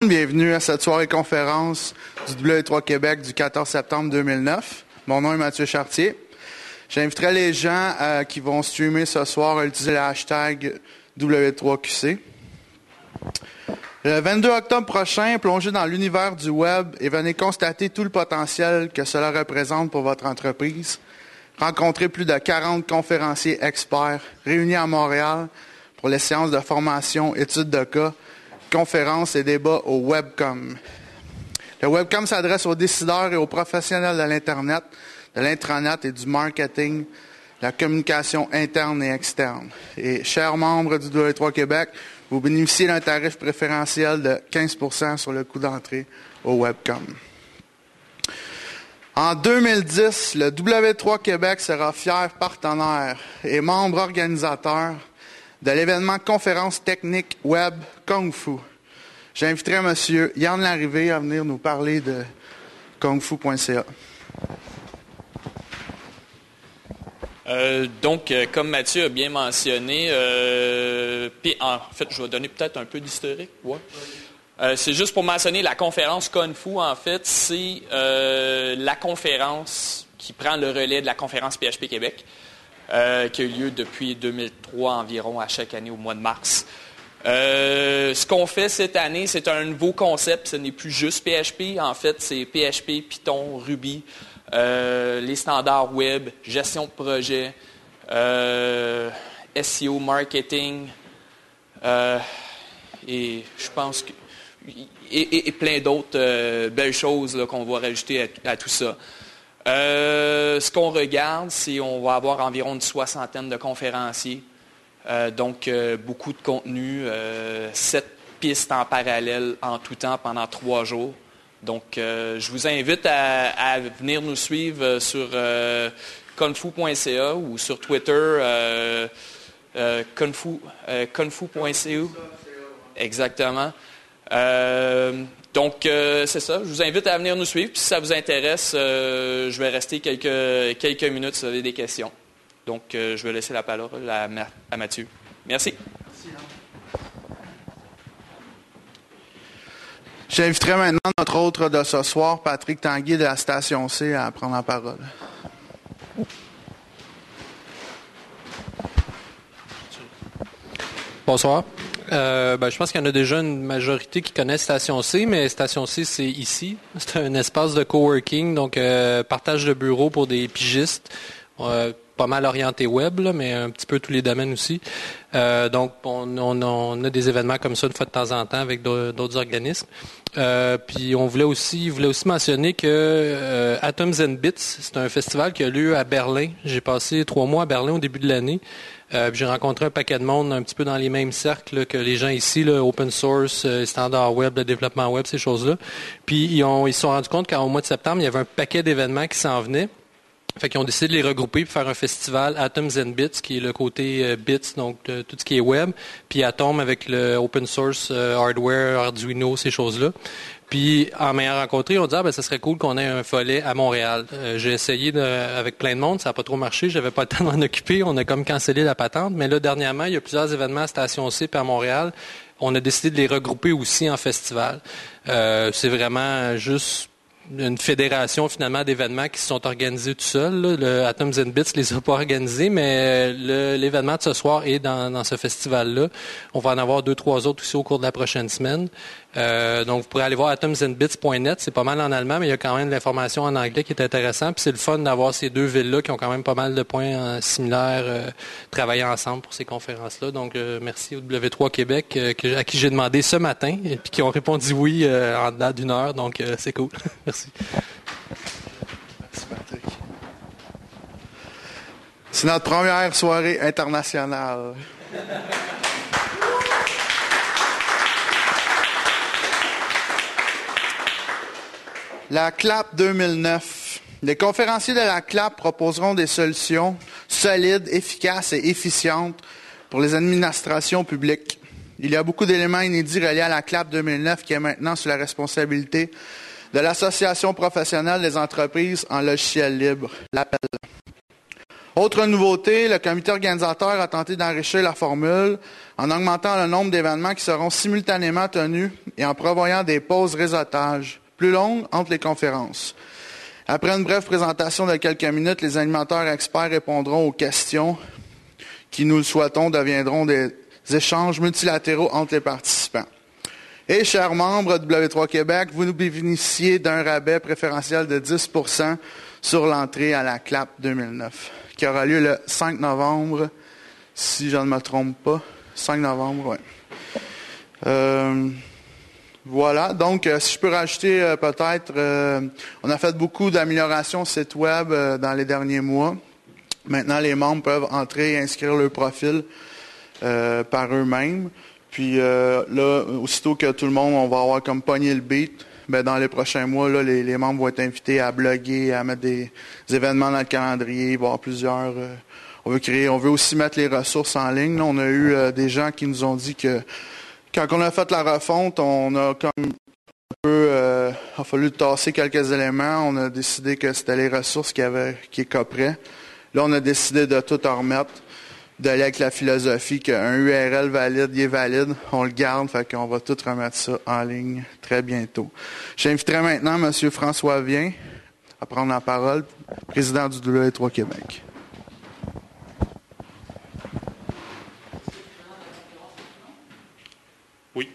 Bienvenue à cette soirée conférence du W3 Québec du 14 septembre 2009. Mon nom est Mathieu Chartier. J'inviterai les gens qui vont streamer ce soir à utiliser le hashtag W3QC. Le 22 octobre prochain, plongez dans l'univers du web et venez constater tout le potentiel que cela représente pour votre entreprise. Rencontrez plus de 40 conférenciers experts réunis à Montréal pour les séances de formation, études de cas, conférences et débats au Webcom. Le Webcom s'adresse aux décideurs et aux professionnels de l'Internet, de l'intranet et du marketing, de la communication interne et externe. Et chers membres du W3 Québec, vous bénéficiez d'un tarif préférentiel de 15% sur le coût d'entrée au Webcom. En 2010, le W3 Québec sera fier partenaire et membre organisateur de l'événement conférence technique web Kung Fu. J'inviterai M. Yann Larrivée à venir nous parler de kungfu.ca. Comme Mathieu a bien mentionné, puis en fait, je vais donner peut-être un peu d'historique. Ouais. C'est juste pour mentionner la conférence Kung Fu, en fait, c'est la conférence qui prend le relais de la conférence PHP Québec. Qui a eu lieu depuis 2003 environ, à chaque année au mois de mars. Ce qu'on fait cette année, c'est un nouveau concept. Ce n'est plus juste PHP. En fait, c'est PHP, Python, Ruby, les standards web, gestion de projet, SEO, marketing, et je pense que et plein d'autres belles choses là, qu'on va rajouter à tout ça. Ce qu'on regarde, c'est qu'on va avoir environ une soixantaine de conférenciers. Beaucoup de contenu, 7 pistes en parallèle en tout temps pendant 3 jours. Donc, je vous invite à venir nous suivre sur kungfu.ca ou sur Twitter, kungfu.ca. Exactement. C'est ça. Je vous invite à venir nous suivre. Puis si ça vous intéresse, je vais rester quelques minutes si vous avez des questions. Donc, je vais laisser la parole à Mathieu. Merci. J'inviterai maintenant notre autre de ce soir, Patrick Tanguy de la Station C, à prendre la parole. Bonsoir. Je pense qu'il y en a déjà une majorité qui connaissent Station C, mais Station C, c'est ici. C'est un espace de coworking, donc partage de bureaux pour des pigistes, pas mal orienté web, là, mais un petit peu tous les domaines aussi. On a des événements comme ça une fois de temps en temps avec d'autres organismes. Puis on voulait aussi mentionner que Atoms and Bits, c'est un festival qui a lieu à Berlin. J'ai passé 3 mois à Berlin au début de l'année. J'ai rencontré un paquet de monde un petit peu dans les mêmes cercles là, que les gens ici, là, open source, standard web, le développement web, ces choses-là. Puis ils se sont rendus compte qu'au mois de septembre, il y avait un paquet d'événements qui s'en venaient. Fait qu'ils ont décidé de les regrouper pour faire un festival Atoms and Bits, qui est le côté bits, donc tout ce qui est web, puis Atom avec le open source hardware, Arduino, ces choses-là. Puis, en m'ayant rencontré, on dit ça serait cool qu'on ait un volet à Montréal. J'ai essayé avec plein de monde, ça n'a pas trop marché, j'avais pas le temps de m'en occuper, on a comme cancellé la patente. Mais là, dernièrement, il y a plusieurs événements à Station C puis à Montréal. On a décidé de les regrouper aussi en festival. C'est vraiment juste une fédération finalement d'événements qui se sont organisés tout seuls. Là. Le Atoms and Bits les a pas organisés, mais l'événement de ce soir est dans ce festival-là. On va en avoir 2-3 autres aussi au cours de la prochaine semaine. Donc, vous pourrez aller voir atomsandbits.net. C'est pas mal en allemand, mais il y a quand même de l'information en anglais qui est intéressant. Puis c'est le fun d'avoir ces deux villes-là qui ont quand même pas mal de points similaires, travailler ensemble pour ces conférences-là. Donc, merci au W3 Québec à qui j'ai demandé ce matin et puis qui ont répondu oui en dedans d'une heure. Donc, c'est cool. Merci. Merci, Patrick. C'est notre première soirée internationale. La CLAP 2009. Les conférenciers de la CLAP proposeront des solutions solides, efficaces et efficientes pour les administrations publiques. Il y a beaucoup d'éléments inédits reliés à la CLAP 2009 qui est maintenant sous la responsabilité de l'Association professionnelle des entreprises en logiciel libre, l'APEL. Autre nouveauté, le comité organisateur a tenté d'enrichir la formule en augmentant le nombre d'événements qui seront simultanément tenus et en prévoyant des pauses réseautage plus longues entre les conférences. Après une brève présentation de quelques minutes, les animateurs experts répondront aux questions qui, nous le souhaitons, deviendront des échanges multilatéraux entre les participants. Et, chers membres de W3 Québec, vous nous bénéficiez d'un rabais préférentiel de 10 % sur l'entrée à la CLAP 2009, qui aura lieu le 5 novembre, si je ne me trompe pas. 5 novembre, oui. Voilà, donc si je peux rajouter peut-être, on a fait beaucoup d'améliorations au site web dans les derniers mois. Maintenant, les membres peuvent entrer et inscrire leur profil par eux-mêmes. Puis là, aussitôt que tout le monde, on va avoir comme pogné le beat, ben, dans les prochains mois, là, les membres vont être invités à bloguer, à mettre des événements dans le calendrier, voir plusieurs. On veut aussi mettre les ressources en ligne. Là, on a eu des gens qui nous ont dit que quand on a fait la refonte, on a comme un peu, a fallu tasser quelques éléments. On a décidé que c'était les ressources qui copraient. Là, on a décidé de tout en remettre, d'aller avec la philosophie qu'un URL valide, il est valide, on le garde, fait qu'on va tout remettre ça en ligne très bientôt. J'inviterai maintenant M. François Vien à prendre la parole, président du W3 Québec. Oui.